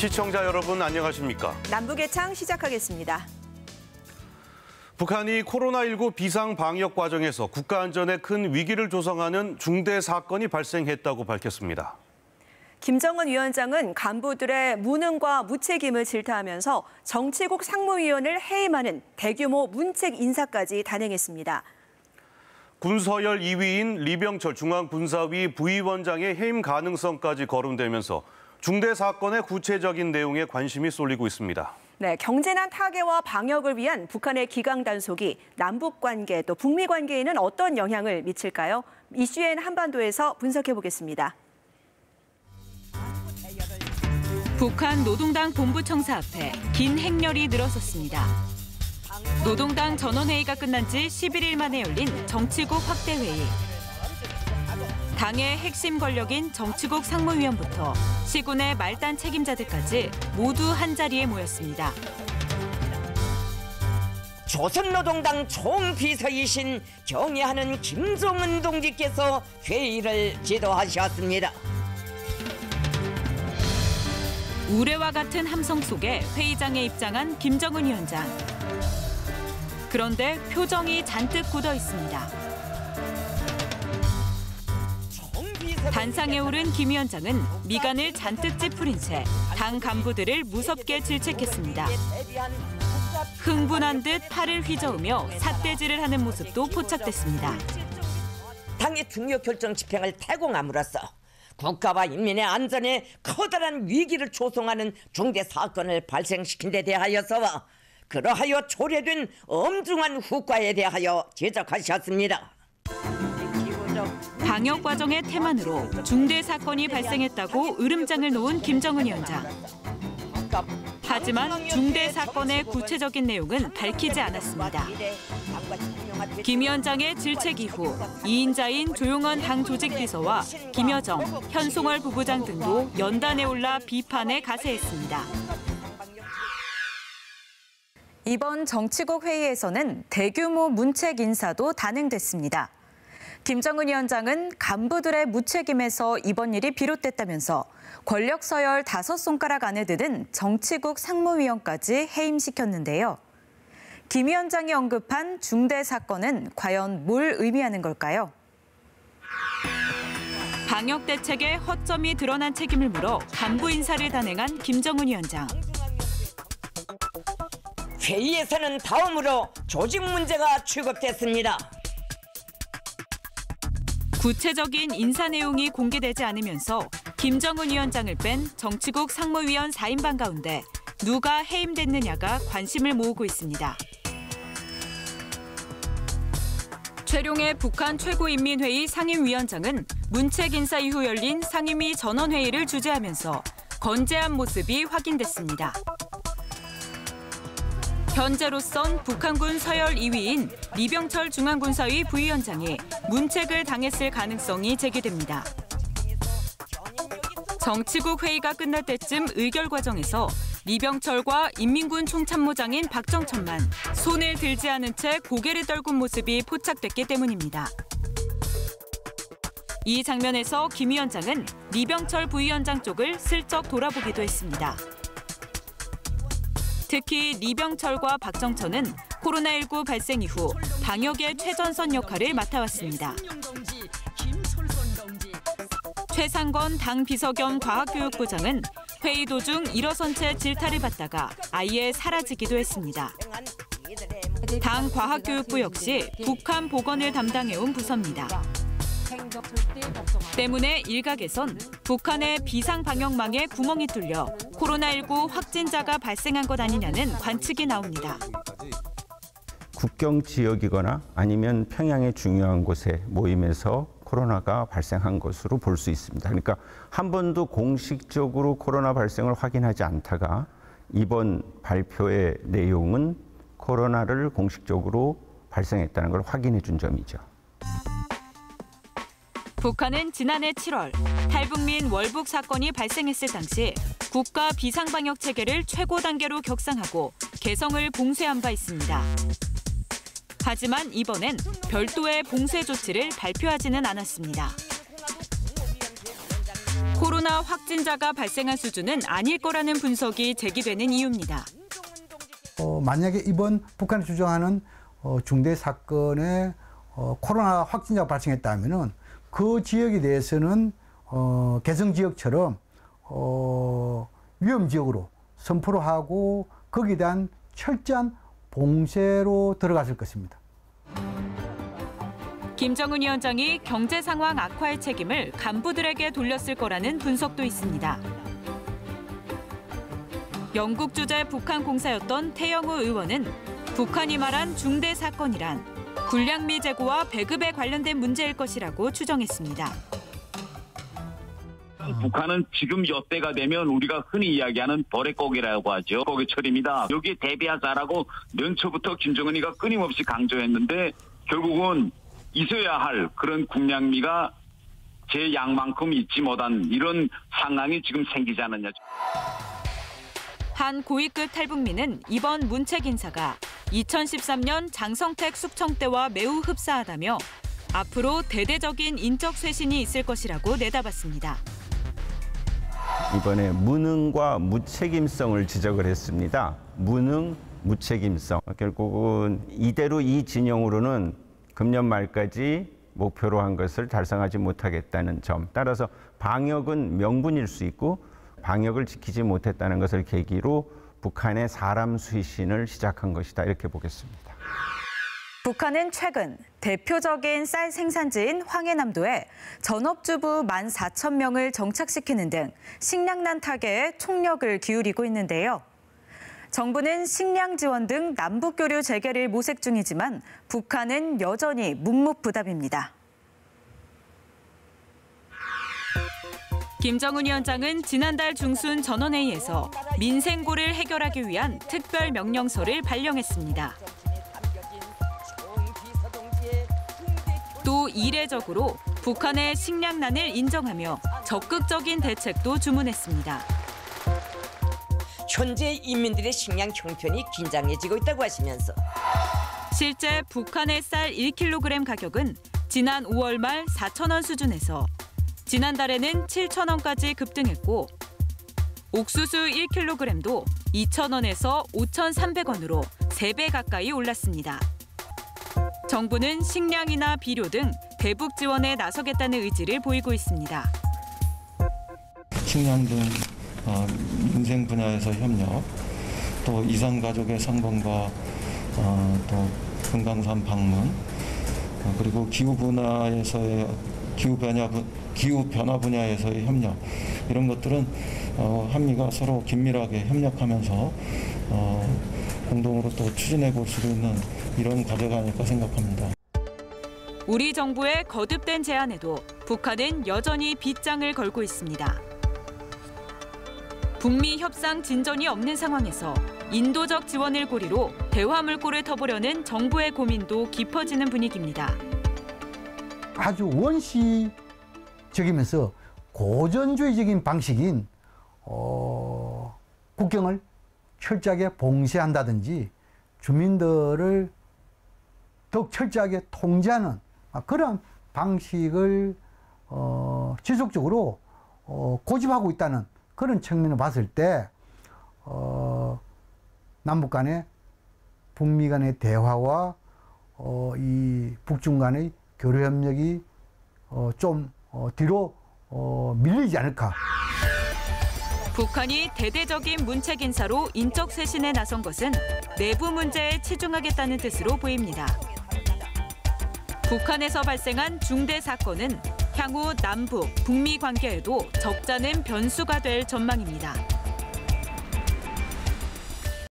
시청자 여러분 안녕하십니까? 남북의 창 시작하겠습니다. 북한이 코로나19 비상 방역 과정에서 국가 안전에 큰 위기를 조성하는 중대 사건이 발생했다고 밝혔습니다. 김정은 위원장은 간부들의 무능과 무책임을 질타하면서 정치국 상무위원을 해임하는 대규모 문책 인사까지 단행했습니다. 군서열 2위인 리병철 중앙군사위 부위원장의 해임 가능성까지 거론되면서 중대 사건의 구체적인 내용에 관심이 쏠리고 있습니다. 네, 경제난 타개와 방역을 위한 북한의 기강 단속이 남북 관계 또 북미 관계에는 어떤 영향을 미칠까요? 이슈엔 한반도에서 분석해 보겠습니다. 북한 노동당 본부청사 앞에 긴 행렬이 늘어섰습니다. 노동당 전원회의가 끝난 지 11일 만에 열린 정치국 확대회의. 당의 핵심 권력인 정치국 상무위원부터 시군의 말단 책임자들까지 모두 한자리에 모였습니다. 조선노동당 총비서이신 경애하는 김정은 동지께서 회의를 지도하셨습니다. 우레와 같은 함성 속에 회의장에 입장한 김정은 위원장. 그런데 표정이 잔뜩 굳어 있습니다. 단상에 오른 김 위원장은 미간을 잔뜩 찌푸린 채 당 간부들을 무섭게 질책했습니다. 흥분한 듯 팔을 휘저으며 삿대질을 하는 모습도 포착됐습니다. 당의 중요 결정 집행을 태공함으로써 국가와 인민의 안전에 커다란 위기를 조성하는 중대 사건을 발생시킨 데 대하여서 그러하여 초래된 엄중한 후과에 대하여 지적하셨습니다. 방역 과정의 태만으로 중대 사건이 발생했다고 으름장을 놓은 김정은 위원장. 하지만 중대 사건의 구체적인 내용은 밝히지 않았습니다. 김 위원장의 질책 이후 2인자인 조용원 당 조직비서와 김여정, 현송월 부부장 등도 연단에 올라 비판에 가세했습니다. 이번 정치국 회의에서는 대규모 문책 인사도 단행됐습니다. 김정은 위원장은 간부들의 무책임에서 이번 일이 비롯됐다면서 권력 서열 5손가락 안에 드는 정치국 상무위원까지 해임시켰는데요. 김 위원장이 언급한 중대 사건은 과연 뭘 의미하는 걸까요? 방역 대책에 허점이 드러난 책임을 물어 간부 인사를 단행한 김정은 위원장. 회의에서는 다음으로 조직 문제가 취급됐습니다. 구체적인 인사 내용이 공개되지 않으면서 김정은 위원장을 뺀 정치국 상무위원 4인방 가운데 누가 해임됐느냐가 관심을 모으고 있습니다. 최룡해 북한 최고인민회의 상임위원장은 문책 인사 이후 열린 상임위 전원회의를 주재하면서 건재한 모습이 확인됐습니다. 현재로선 북한군 서열 2위인 리병철 중앙군사위 부위원장이 문책을 당했을 가능성이 제기됩니다. 정치국 회의가 끝날 때쯤 의결 과정에서 리병철과 인민군 총참모장인 박정천만 손을 들지 않은 채 고개를 떨군 모습이 포착됐기 때문입니다. 이 장면에서 김 위원장은 리병철 부위원장 쪽을 슬쩍 돌아보기도 했습니다. 특히 리병철과 박정천은 코로나19 발생 이후 방역의 최전선 역할을 맡아왔습니다. 최상건 당 비서 겸 과학교육부장은 회의 도중 일어선 채 질타를 받다가 아예 사라지기도 했습니다. 당 과학교육부 역시 북한 보건을 담당해온 부서입니다. 때문에 일각에선 북한의 비상방역망에 구멍이 뚫려 코로나19 확진자가 발생한 것 아니냐는 관측이 나옵니다. 국경 지역이거나 아니면 평양의 중요한 곳에 모임에서 코로나가 발생한 것으로 볼 수 있습니다. 그러니까 한 번도 공식적으로 코로나 발생을 확인하지 않다가 이번 발표의 내용은 코로나를 공식적으로 발생했다는 걸 확인해 준 점이죠. 북한은 지난해 7월 탈북민 월북 사건이 발생했을 당시 국가 비상방역 체계를 최고 단계로 격상하고 개성을 봉쇄한 바 있습니다. 하지만 이번엔 별도의 봉쇄 조치를 발표하지는 않았습니다. 코로나 확진자가 발생한 수준은 아닐 거라는 분석이 제기되는 이유입니다. 만약에 이번 북한이 주장하는 중대 사건에 코로나 확진자가 발생했다면은 그 지역에 대해서는 개성 지역처럼 위험 지역으로 선포를 하고 거기에 대한 철저한 봉쇄로 들어갔을 것입니다. 김정은 위원장이 경제 상황 악화의 책임을 간부들에게 돌렸을 거라는 분석도 있습니다. 영국 주재 북한 공사였던 태영우 의원은 북한이 말한 중대 사건이란 군량미 제고와 배급에 관련된 문제일 것이라고 추정했습니다. 북한은 지금 이때가 되면 우리가 흔히 이야기하는 버레고기라고 하죠. 고개철입니다. 여기에 대비하자라고 연초부터 김정은이가 끊임없이 강조했는데 결국은 있어야 할 그런 군량미가 제 양만큼 있지 못한 이런 상황이 지금 생기지 않느냐. 한 고위급 탈북민은 이번 문책 인사가 2013년 장성택 숙청 때와 매우 흡사하다며 앞으로 대대적인 인적 쇄신이 있을 것이라고 내다봤습니다. 이번에 무능과 무책임성을 지적을 했습니다. 무능, 무책임성. 결국은 이대로 이 진영으로는 금년 말까지 목표로 한 것을 달성하지 못하겠다는 점. 따라서 방역은 명분일 수 있고 방역을 지키지 못했다는 것을 계기로 북한의 사람 쇄신을 시작한 것이다. 이렇게 보겠습니다. 북한은 최근 대표적인 쌀 생산지인 황해남도에 전업주부 14,000명을 정착시키는 등 식량난 타개에 총력을 기울이고 있는데요. 정부는 식량 지원 등 남북 교류 재개를 모색 중이지만 북한은 여전히 묵묵부답입니다. 김정은 위원장은 지난달 중순 전원회의에서 민생고를 해결하기 위한 특별 명령서를 발령했습니다. 또 이례적으로 북한의 식량난을 인정하며 적극적인 대책도 주문했습니다. 현재 인민들의 식량 형편이 긴장해지고 있다고 하시면서 실제 북한의 쌀 1kg 가격은 지난 5월 말 4,000원 수준에서 지난달에는 7,000원까지 급등했고 옥수수 1kg도 2,000원에서 5,300원으로 3배 가까이 올랐습니다. 정부는 식량이나 비료 등 대북 지원에 나서겠다는 의지를 보이고 있습니다. 식량 등 민생 분야에서 협력, 또 이산 가족의 상봉과 또 금강산 방문, 그리고 기후 변화 분야에서의 협력, 이런 것들은 한미가 서로 긴밀하게 협력하면서 공동으로 또 추진해 볼 수 있는 이런 과제가 아닐까 생각합니다. 우리 정부의 거듭된 제안에도 북한은 여전히 빗장을 걸고 있습니다. 북미 협상 진전이 없는 상황에서 인도적 지원을 고리로 대화 물꼬를 터보려는 정부의 고민도 깊어지는 분위기입니다. 아주 원시적이면서 고전주의적인 방식인 국경을 철저하게 봉쇄한다든지 주민들을 더욱 철저하게 통제하는 그런 방식을 지속적으로 고집하고 있다는 그런 측면을 봤을 때 남북 간의 북미 간의 대화와 이 북중 간의 교류 협력이 좀 뒤로 밀리지 않을까. 북한이 대대적인 문책 인사로 인적 쇄신에 나선 것은 내부 문제에 치중하겠다는 뜻으로 보입니다. 북한에서 발생한 중대 사건은 향후 남북, 북미 관계에도 적잖은 변수가 될 전망입니다.